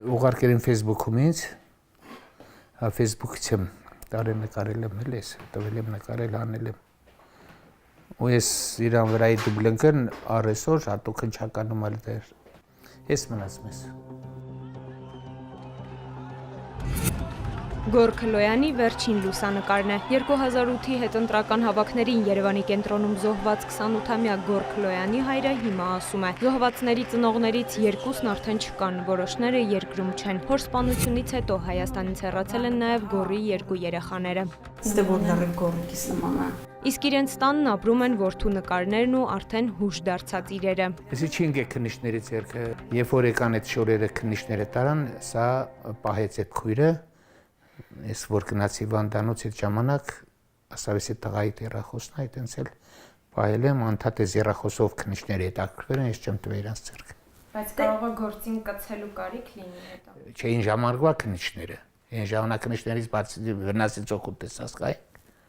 Ուղարկել եմ Facebook-ում ինձ, Facebook-ից եմ տարել նկարել եմ էլես, տվել եմ նկարել անել եմ։ Ու ես իրան վրայի դուբլենկն առեսօր հատուկ հնչականում ալ դեր։ Ես մնաց մեզ։ Գոր Քլոյանի վերջին լուսանկարն է։ 2008-ի հետընտրական հավաքներին Երևանի կենտրոնում զոհված 28-ամյա Գոր Քլոյանի հայրը հիմա ասում է. զոհվածների ծնողներից երկուսն արդեն չկան, որոշները երկրում չեն։ Հոր սպանությունից հետո Հայաստանից հեռացել են նաև Գորի երկու երեխաները։ Իսկ իրենց տանն ապրում են որդու նկարներն ու արդեն հուշ դարձած իրերը։ Էսի չինգ է քնիշներից երկը, երբ որ եկան այդ շորերը քնիշները տարան, սա պահեց այդ քույրը, ես որ գնացի Վանդանոց այդ ժամանակ, ասավես այդ տղայի երախոսն է, այտենց էլ պահել եմ, անդադ այս երախոսով քնիշները հետաքրքրվել են, ես չեմ տվել իրանց ձեռքը։ Բայց կարող է գործին կցելու կարիք լինի հետո։ Չէին ժամանակվա քնիշները, այն ժամանակ քնիշներից բացի վնասից օգուտ տեսած կայ։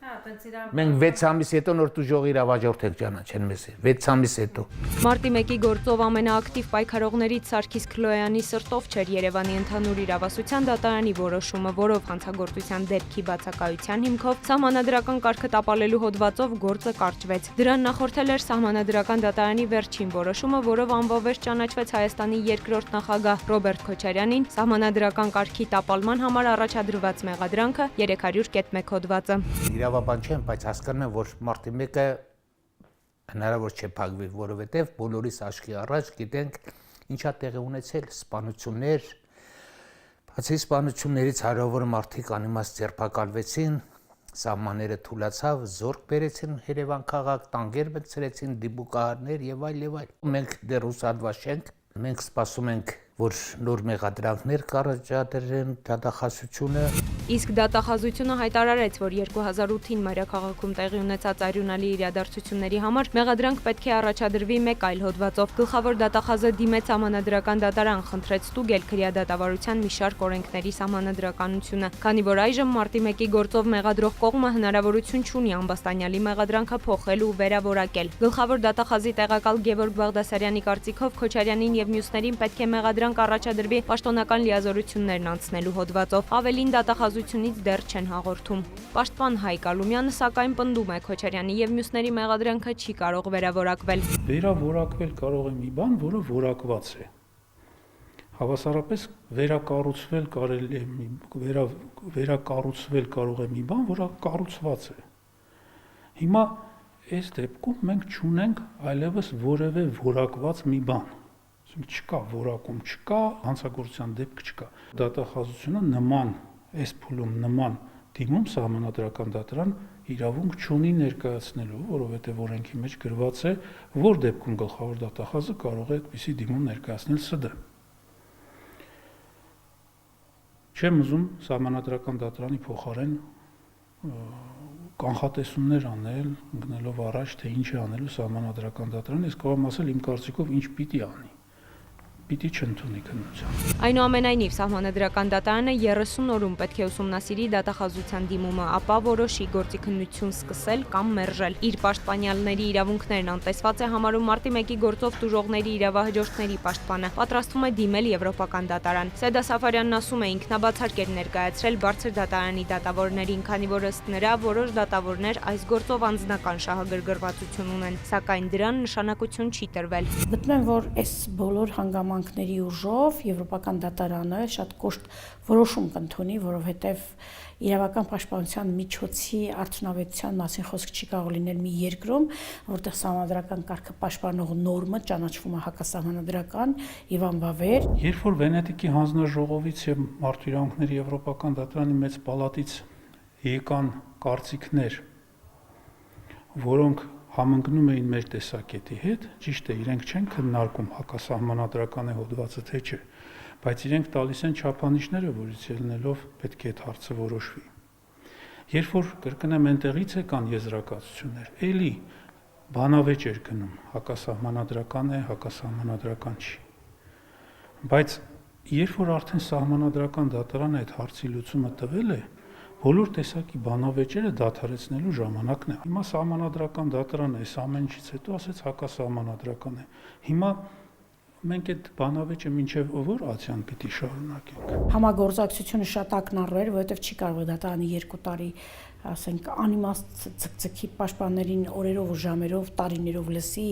Մենք 6 ամիս հետո նոր տուժողի իրավաճորդ ենք ճանաչել մեզ, 6 ամիս հետո։ Մարտի 1-ի գործով ամենաակտիվ պայքարողներից Սարգիս Քլոյանի սրտով չէր Երևանի ընդհանուր իրավասության դատարանի որոշումը, որով հանցագործության դեպքի բացակայության հիմքով սահմանադրական կարգը տապալելու հոդվածով գործը կարճվեց։ Դրան նախորդել էր սահմանադրական դատարանի վերջին որոշումը, որով անվավեր ճանաչվեց Հայաստանի երկրորդ նախագահ Ռոբերտ Քոչարյանին սահմանադրական կարգի տապալման համար առաջադրված մեղադրանքը 300.1 հոդվածը։ Իրավաբան չեմ, բայց հասկանում եմ, որ մարտի 1-ը հնարավոր չէ փակվի, որովհետև բոլորիս աչքի առաջ գիտենք ինչա տեղի ունեցել սպանություններ, բացի սպանություններից հարյուրավոր մարդիկ անիմաստ ձերբակալվեցին, սահմանները թուլացավ, զորք բերեցին Երևան քաղաք, տանկեր մտցրեցին, դիպուկահարներ եւ այլ։ Մենք դեռ հուսադված չենք, մենք սպասում ենք, որ նոր մեղադրանքներ կառաջադրեն դատախազությունը։ Իսկ դատախազությունը հայտարարեց, որ 2008-ին մայրաքաղաքում տեղի ունեցած արյունալի իրադարձությունների համար մեղադրանք պետք է առաջադրվի մեկ այլ հոդվածով։ Գլխավոր դատախազը դիմեց սահմանադրական դատարան, խնդրեց ստուգել քրեադատավարության մի շարք օրենքների սահմանադրականությունը, քանի որ այժմ մարտի 1-ի գործով մեղադրող կողմը հնարավորություն չունի ամբաստանյալի մեղադրանքը փոխել ու վերավորակել։ Գլխավոր դատախազի տեղակալ Գևորգ Բաղդասարյանի կարծիքով Քոչարյանին եւ մյուսներին պետք է մեղադրանք առաջադրվի պաշտոնական լիազորություններն անցնելու հոդվածով։ Ավելին դատախազությունից դեռ չեն հաղորդում։ Պաշտպան Հայկ Ալումյանը սակայն պնդում է Քոչարյանի եւ մյուսների մեղադրանքը չի կարող վերավորակվել։ Վերավորակվել կարող է մի բան, որը որակված է։ Հավասարապես վերակառուցվել կարելի է վերակառուցվել կարող է մի բան, որը կառուցված է։ Հիմա այս դեպքում մենք չունենք այլևս որևէ որակված մի բան։ Չկա որակում, չկա հանցագործության դեպք չկա։ Դատախազությունը նման այս փուլում նման դիմում սահմանադրական դատարան իրավունք չունի ներկայացնելու, որովհետև օրենքի մեջ գրված է, որ դեպքում գլխավոր դատախազը կարող է այդպիսի դիմում ներկայացնել ՍԴ։ Չեմ ուզում սահմանադրական դատարանի փոխարեն կանխատեսումներ անել, գնելով առաջ, թե ինչ է անելու սահմանադրական դատարանը, ես կարող եմ ասել իմ կարծիքով ինչ պիտի անի։ Պիտի չընդունի քննության։ Այնուամենայնիվ սահմանադրական դատարանը 30 օրում պետք է ուսումնասիրի դատախազության դիմումը, ապա որոշի գործի քննություն սկսել կամ մերժել։ Իր պաշտպանյալների իրավունքներն անտեսված է համարում մարտի 1-ի գործով տուժողների իրավահաջորդների պաշտպանը, պատրաստվում է դիմել Եվրոպական դատարան։ Սեդա Սաֆարյանն ասում է, ինքնաբացարկ էր ներկայացրել բարձր դատարանի դատավորներին, քանի որ ըստ նրա որոշ դատավորներ այս գործով անձնական շահագրգռվածություն ունեն, սակայն դրան նշանակություն չի տրվել։ Գտնում եմ, որ այս բոլոր հանգամանքների ուժով Եվրոպական դատարանը շատ կոշտ որոշում կընդունի, որովհետև իրավական պաշտպանության միջոցի արդյունավետության մասին խոսք չի կարող լինել մի երկրում, որտեղ սահմանադրական կարգը պաշտպանող նորմը ճանաչվում է հակասահմանադրական եւ անվավեր։ Երբ որ Վենետիկի հանձնաժողովից եւ Մարդու իրավունքների Եվրոպական դատարանի մեծ պալատից եկան կարծիքներ, որոնք համընկնում էին մեր տեսակետի հետ, ճիշտ է, իրենք չեն քննարկում հակասահմանադրական է հոդվածը թե չէ, բայց իրենք տալիս են չափանիշները, որից ելնելով պետք է այդ հարցը որոշվի։ Երբ որ կրկնեմ այնտեղից եկան եզրակացություններ, էլի բանավեճ էր գնում, հակասահմանադրական է, հակասահմանադրական չի։ Բայց երբ որ արդեն սահմանադրական դատարանը այդ հարցի լուծումը տվել է, բոլոր տեսակի բանավեճերը դադարեցնելու ժամանակն է։ Հիմա սահմանադրական դատարանը այս ամեն ինչից հետո ասեց հակասահմանադրական է։ Հիմա Մենք այդ բանավեճը մինչև որ ացիան պիտի շարունակենք։ Համագործակցությունը շատ ակնառու էր, որովհետև չի կարող դատարանի 2 տարի, ասենք, անիմաստ ցկցկի պաշտպաններին օրերով ու ժամերով, տարիներով լսի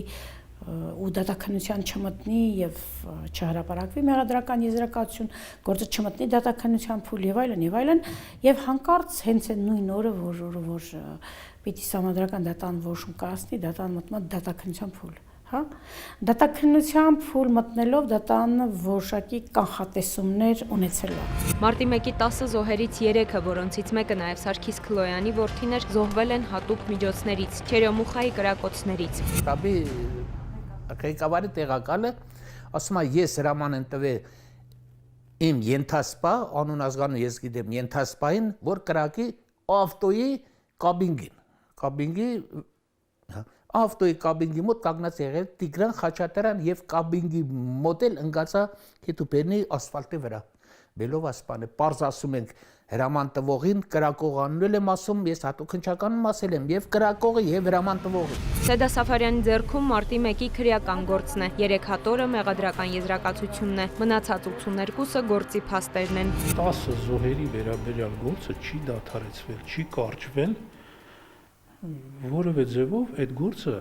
ու դատաքննության չմտնի եւ չհրապարակվի մեղադրական եզրակացություն, գործը չմտնի դատաքննության փուլ եւ այլն, եւ հանկարծ հենց այն նույն օրը, որ պիտի համադրական դատան որոշում կայացնի, դատան մտնում դատաքննության փուլ, հա։ Դատաքննության փուլ մտնելով դատանը որոշակի կանխատեսումներ ունեցել է։ Մարտի 1-ի 10 զոհերից 3-ը, որոնցից մեկը նաև Սարգիս Քլոյանի որդին էր, զոհվել են հատուկ միջոցներից, Չերյոմուխայի կրակոցներից։ Շտաբի ղեկավարի տեղակալը ասում է ես հրաման եմ տվել իմ ենթասպա, անուն ազգանուն ես գիտեմ, ենթասպային, որ կրակի ավտոյի կաբինգի ավտոյի կաբինգի մոտ կանգնած եղել Տիգրան Խաչատրյան եւ կաբինգի մոտ էլ ընկածա քեթուպերնի ասֆալտի վրա։ Բելով ասպանը, պարզ ասում ենք հրաման տվողին, կրակողանն եմ ասում, ես հատուկ հնչականում ասել եմ եւ կրակողը եւ հրաման տվողը։ Սեդա Սաֆարյանի ձեռքում մարտի 1-ի քրեական գործն է, 3 հատորը մեղադրական եզրակացությունն է, մնացած 82-ը գործի փաստերն են։ 10 զոհերի վերաբերյալ գործը չի դադարեցվել, չի կարճվել, որևէ ձևով այդ գործը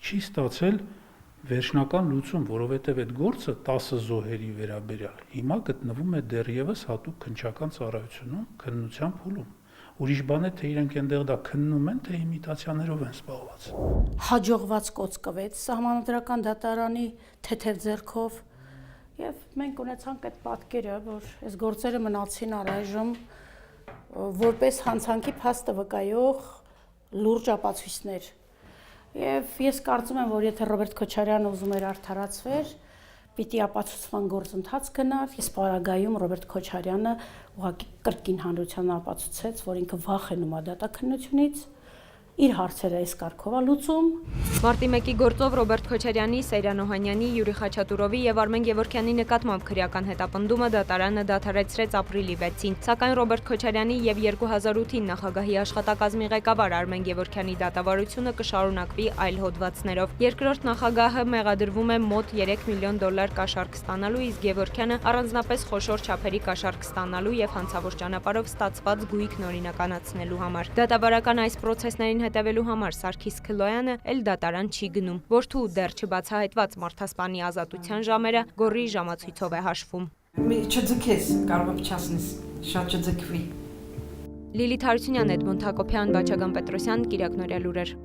չի ստացել վերջնական լուծում, որովհետև այդ գործը 10 զոհերի վերաբերյալ հիմա գտնվում է դեռևս հատուկ քննչական ծառայությունում, քննության փուլում։ Ուրիշ բան է, թե իրենք այնտեղ դա քննում են, թե իմիտացիաներով են զբաղված։ Հաջողված կոծկվեց սահմանադրական դատարանի թեթև ձեռքով եւ մենք ունեցանք այդ պատկերը, որ այս գործերը մնացին առայժմ որպես հանցանքի փաստը վկայող լուրջ ապացույցներ։ Եվ ես կարծում եմ, որ եթե Ռոբերտ Քոչարյանը ուզում էր արդարացվեր, պիտի ապացուցման գործընթաց գնար։ Ես պարագայում Ռոբերտ Քոչարյանը ուղղակի կրկին հանրությանը ապացուցեց, որ ինքը վախենում է դատաքննությունից, իր հարցերը այս կարգով է լուծում։ Մարտի 1-ի գործով Ռոբերտ Քոչարյանի, Սեյրան Օհանյանի, Յուրի Խաչատուրովի եւ Արմեն Գևորգյանի նկատմամբ քրեական հետապնդումը դատարանը դադարեցրեց ապրիլի 6-ին, սակայն Ռոբերտ Քոչարյանի եւ 2008-ին նախագահի աշխատակազմի ղեկավար Արմեն Գևորգյանի դատավարությունը կշարունակվի այլ հոդվածներով։ Երկրորդ նախագահը մեղադրվում է մոտ $3 միլիոն կաշառք ստանալու, իսկ Գևորգյանը առանձնապես խոշոր չափերի կաշառք ստանալու եւ հանցավոր ճանապարհով ստացված գույքն օրինականացնելու համար։ Դատավարական այս process-ներին հետևելու համար Սարգիս Քլոյանը էլ դատարան չի գնում։ Որդու դեռ չբացահայտված մարդասպանի ազատության ժամերը գորի ժամացույցով է հաշվում։ Չձգես, կարող է փչացնես, շատ չձգվի։ Լիլիթ Հարությունյան, Էդմոնդ Հակոբյան, Բաչագան Պետրոսյան, Կիրակ Նորյա լուրեր։